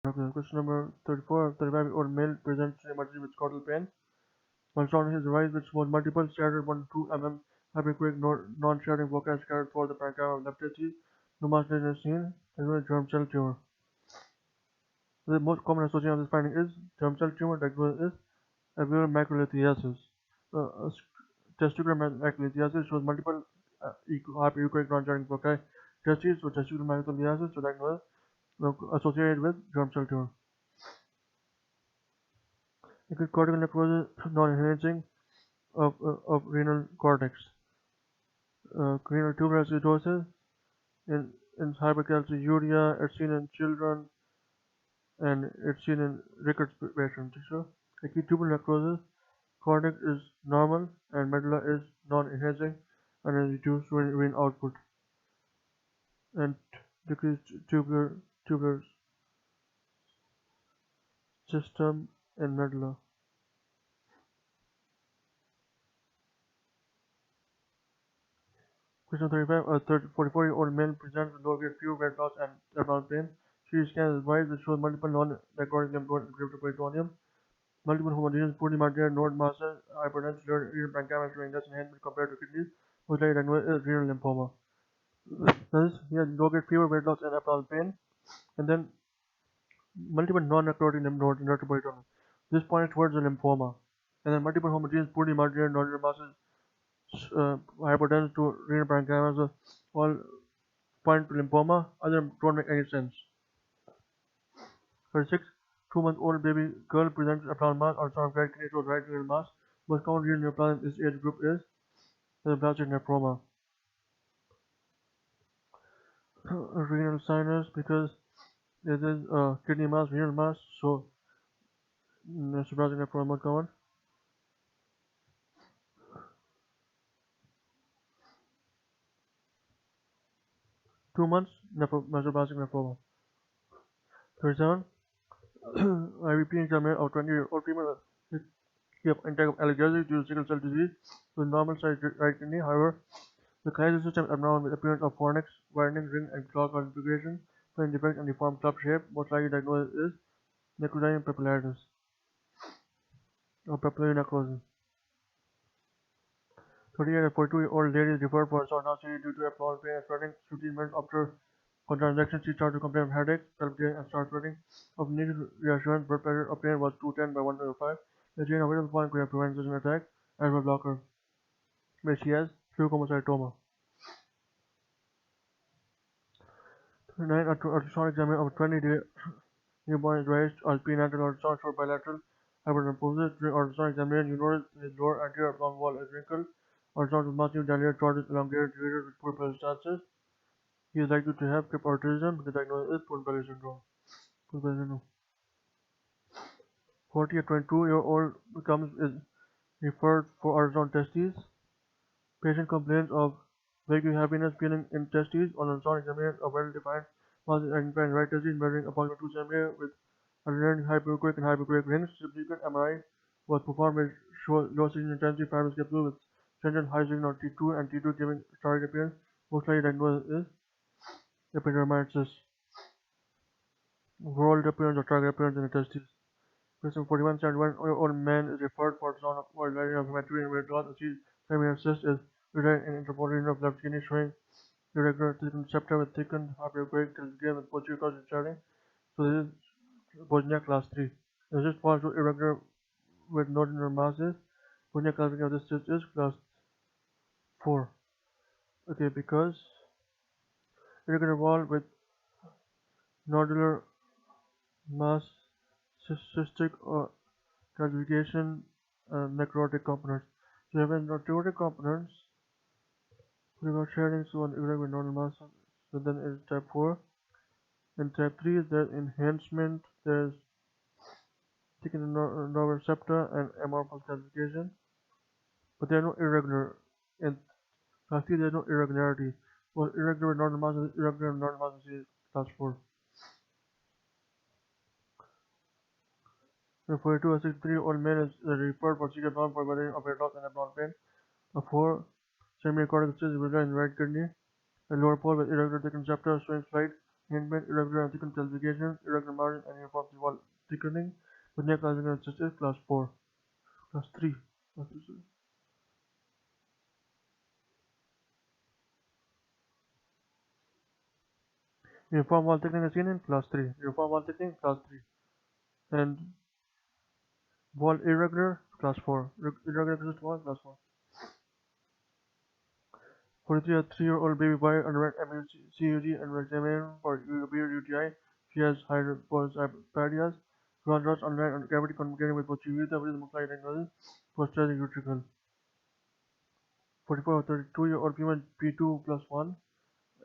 Okay, question number 34. 35-year-old male presents an emergency with caudal pain. While starting his rise, which was multiple shattered 1 to 2 mm, hyperquick, non-shattering foci scattered for the parenchyma of left testes. No mass lesion is seen. There is a germ cell tumor. The most common association of this finding is germ cell tumor. Diagnosis is alveolar macrolithiasis. Uh, testicular macrolithiasis shows multiple hypereuchoic non-shattering foci testes, so testicular macrolithiasis, so diagnosis associated with germ cell tumor. Acute cortical necrosis, non-enhancing of renal cortex. Renal tubular acidosis in hypercalciuria, it's seen in children and it's seen in rickets patients. So, acute tubular necrosis, cortex is normal and medulla is non-enhancing and has reduced renal output and decreased tubular system and medulla. Question 35. A 44-year-old male presents with low-grade fever, weight loss, and abdominal pain. CT scan is wide, which shows multiple non-necrotic lymph node peritoneum, multiple homogeneous poorly margined node masses, hyperdense renal parenchyma showing less enhancement compared to kidneys, most likely diagnosed as renal lymphoma. Thus, he has low-grade fever, weight loss, and abdominal pain, and then multiple non-necrotic lymph nodes in peritoneum. This points towards the lymphoma, and then multiple homogeneous poorly margined nodular masses, hyperdense to renal parenchyma, so all point to lymphoma, other don't make any sense. 36. 2-month-old baby girl presents abdominal mass or some right kidney shows right renal mass. Most common renal neoplasm in this age group is neoplastic nephroma. Renal sinus because it is kidney mass, renal mass, so neoplastic nephroma most common. 2 months, neoplastic nephroma. 37. IVP in Germany of 20-year-old female with intake of allergies due to sickle cell disease with normal sized right kidney. However, the kinase system is abnormal with appearance of fornix, widening, ring, and claw configuration, plain defect and deformed club shape. Most likely diagnosis is necrotising papillaritis or papillary necrosis. 38 and 42-year-old lady is referred for sonography due to abdominal pain and sweating. 15 minutes after transaction, she started to complain of headache, palpitation, and start sweating. Of needed reassurance, blood pressure obtained was 210 by 105. The chain of vital point could have prevented such an attack. Alpha blocker, where she has leukocytoma. 9. Ultrasonic examination of 20-day newborn is raised as prenatal ultrasound showed bilateral hypertrophosis. During ultrasonic examination, you notice his lower anterior abdominal wall is wrinkled. Ultrasound with massive dilated short elongated uterus with poor peristalsis. He is likely to have crip autism. The diagnosis is poor belly syndrome. 40 or 22-year-old is referred for ultrasound testes. Patient complains of vague heaviness feeling in testes. On ultrasound examination, a well-defined mass is identified in right testes measuring approximately 2 cm with alternating hyperquick and hyperquick rings. Subsequent MRI was performed which showed low signal intensity fibrous capsule with central high signal T2 and T2 giving target appearance. Most likely diagnosis is epidermolysis. Overall appearance or target appearance in the testes. Person 41, 71-year-old man is referred for ultrasound for evaluation of hematurial and weight loss. Achieved primary cyst is uterine and intraportal of left kidney showing irregular thickened septa with thickened hyperquick calcium with posterior causal charting. So this is Bosnia class 3. The cyst falls to irregular with nodular masses. Bosnia classification of this cyst is class 4. Okay, because irregular wall with nodular mass, cystic calcification, necrotic components. So you have necrotic components without sharing, so on irregular nodal mass. So then it is type 4. In type 3, there's enhancement, there's thickened nodular septa and amorphous calcification. But there are no irregular. In class 3, there is no irregularity. Well, irregular nodal mass is irregular nodal mass is class 4. The 42 or 63-year-old male is referred for CT abdomen for evaluation of weight loss and abdominal pain. A 4 cm cortical cyst is visible in the right kidney. A lower pole with irregular thickened septa showing slight Handband, irregular and thickened calcification, irregular margin, and uniform wall thickening, with neck classification and cyst is class 4. Class 3. Class 3, sorry. Uniform wall thickening is seen in class 3. Uniform wall thickening, class 3. And wall irregular, class 4. Irregular cyst wall, class 4. 43, a 3-year-old baby boy underwent MUCUG and was examined for severe UTI. She has hydropospadias, ground rust on cavity communicating with Pochivita, which is most likely diagnosis for stress utricle. 44, 32-year-old female P2 plus 1.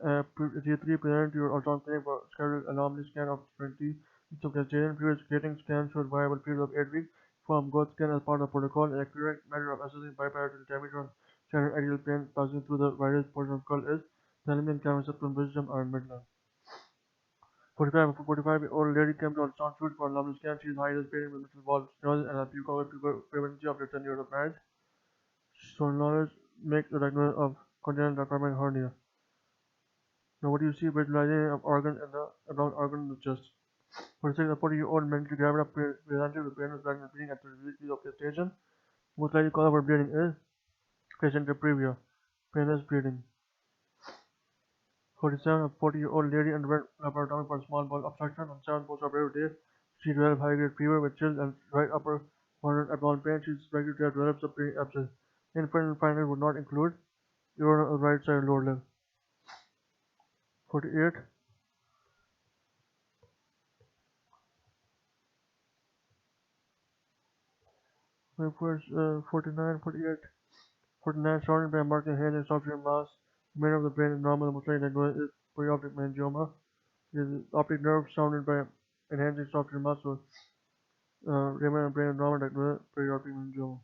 G3 present to your ultrasound clinic for scheduled anomaly scan of 20 weeks of gestation. Previous skating scan showed viable period of 8 weeks. Perform growth scan as part of the protocol. An accurate measure of assessing biparietal damage on standard axial plane passing through the virus portion of skull is thalamic and camera wisdom are in midline. 45-year-old lady came to ultrasound shoot for anomaly scan. She is high risk patient with mitral valve stenosis and has pregnancy after 10 years of marriage. So knowledge makes the diagnosis of congenital diaphragmatic hernia. Now what do you see? Visualization of organs in the abdominal organ in the chest. 46, a 40-year-old mentally gravid presented with painless vaginal bleeding after release of gestation. Most likely cause for bleeding is placenta previa, painless bleeding. 47, a 40-year-old lady underwent laparotomy for small bowel obstruction. On 7th postoperative day, she developed high-grade fever with chills and right upper quadrant abdominal pain. She is suspected to have developed subperitoneal abscess. Infant findings would not include urine on the right side lower leg. 48, 49, 48, 49, surrounded by a marked enhancing software mass. The manner of the brain is normal. The most likely diagnosis is perioptic meningioma. It is optic nerve surrounded by enhancing software mass. So, Raymond and brain is normal. Diagnosis perioptic meningioma.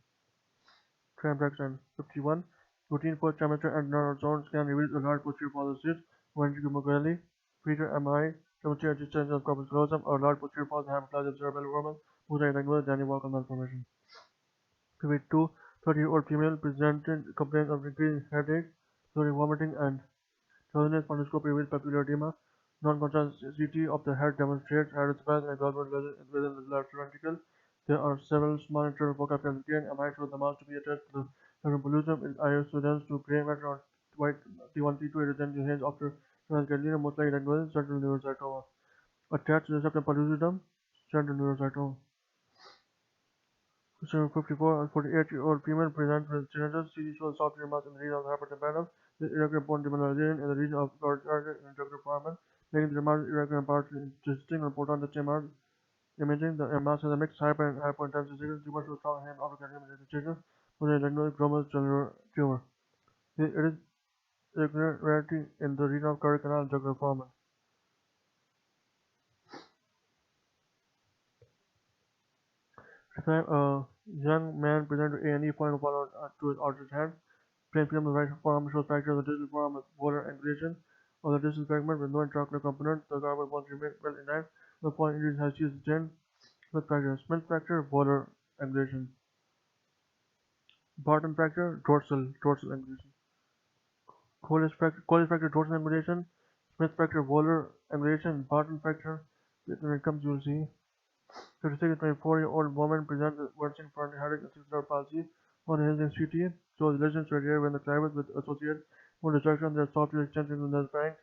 Tramprax and 51. Routine first trimester and ultrasound scan reveals a large posterior falls cyst, ventriculomegaly, fetal MI, cemetery existence of corpus callosum, or large posterior falls hyperplasia cerebellorum, most likely diagnosis Danny-Walker malformation. 52, 30-year-old female presented complaints of increasing headache, including vomiting and drowsiness. Fundoscopy reveals papular edema. Non-contrast CT of the head demonstrates hydrocephalus and abdominal lesions within the left ventricle. There are several small internal foci calcification. MI shows the mass to be attached to the cerebellum. It isosceles to gray matter on white T1, T2. It is then enhanced after transcadenina, most likely diagnosis central neurocytoma. Attached to the septum pellucidum, central neurocytoma. 54, a 48-year-old female presents with stenosis. CT shows soft mass in the region of the hypertympanum with irregular bone demineralization in the region of the artery and jugular foramen, making the remarks irregular and partially distinct on proton the MR imaging. The mass has a mixed hyper and hypointensive signal. Tumor shows strong hand after imaging signal with a diagnosed glomus cellular tumor. It is irregularity in the region of cardiac canal and jugular foramen. A young man presented with A&E following a follow to his outstretched hand. Plain film of the right forearm shows fracture of the distal forearm with volar angulation of the distal fragment with no intraocular component. The garble bones remain well intact. The following injuries has sustained Smith fracture. Smith fracture, volar angulation. Barton fracture, dorsal angulation. Colles fracture, dorsal angulation. Smith fracture, volar angulation. Barton fracture. When it comes, you will see. 56 to 24-year-old woman presents with worsening frontal headache and cerebral palsy. On enhancing CT shows lesions right here when the clivus with associated bone destruction. There are software extensions in the frank.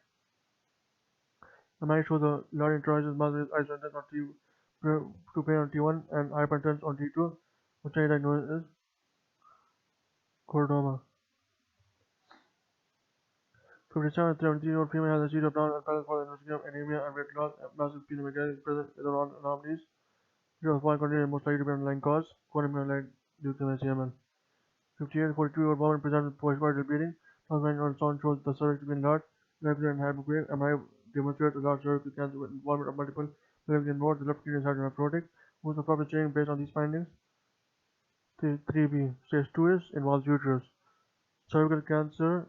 MI shows a large intraocular mass with isolated on T2 pain on T1 and hypertension on T2, which I diagnosis is chordoma. 57 to 73-year-old female has a series of down and pelvis for the investigation of anemia and weight loss. Massive splenomegaly is present with anomalies. The following condition is most likely to be underlying cause. Coronary leukemia CML. 58 to 42-year-old woman presents with postpartum bleeding. Transvaginal ultrasound shows the cervix to be enlarged, irregular and hypogray. MI demonstrates a large cervical cancer with involvement of multiple malignant nodes. The left kidney is hydronephrotic. Most of the proper changing based on these findings. 3B. Stage 2 is involves uterus. Cervical cancer.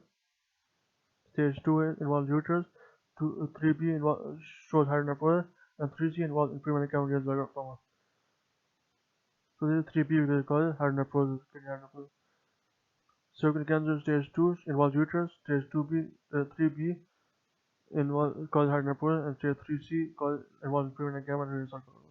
Stage 2 is involves uterus. 3B shows hydronephrosis. And 3C involves inferior cavity as glaucoma. So this is 3B because it causes hydronephrosis, kidney hydronephrosis. Cervical cancer stage 2 involves uterus. Stage 3B involve called hydropower, and tier 3C called involves preventing gamma ray circle.